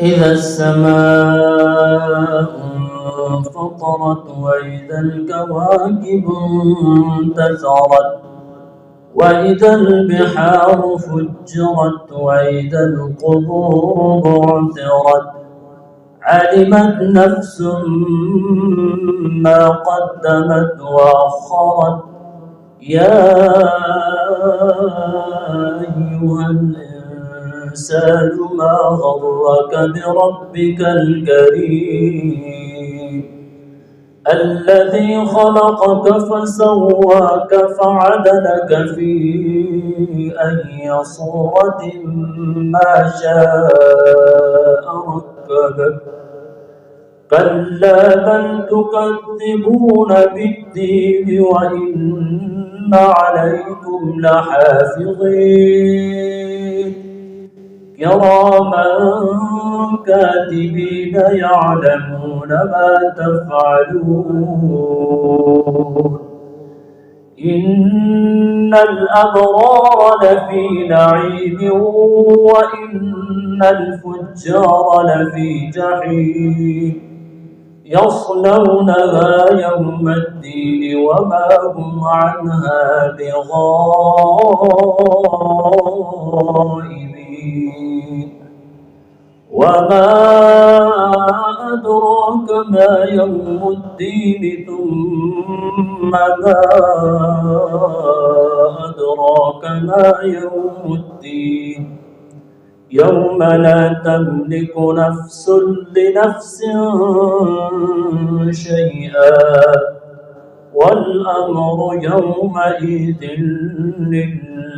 إذا السماء انفطرت وإذا الكواكب انتثرت وإذا البحار فجرت وإذا القبور بعثرت علمت نفس ما قدمت وأخرت يا أيها الإنسان ما غرك بربك الكريم الذي خلقك فسواك فعدلك في أي صورة ما شاء ركبك كلا بل تكذبون بالدين وإن عليكم لحافظين كراما كاتبين يعلمون ما تفعلون إن الأبرار لفي نعيم وإن الفجار لفي جحيم يصلونها يوم الدين وما هم عنها بغائبين وما أدراك ما يوم الدين ثم ما أدراك ما يوم الدين يوم لا تملك نفس لنفس شيئا والأمر يومئذ لله.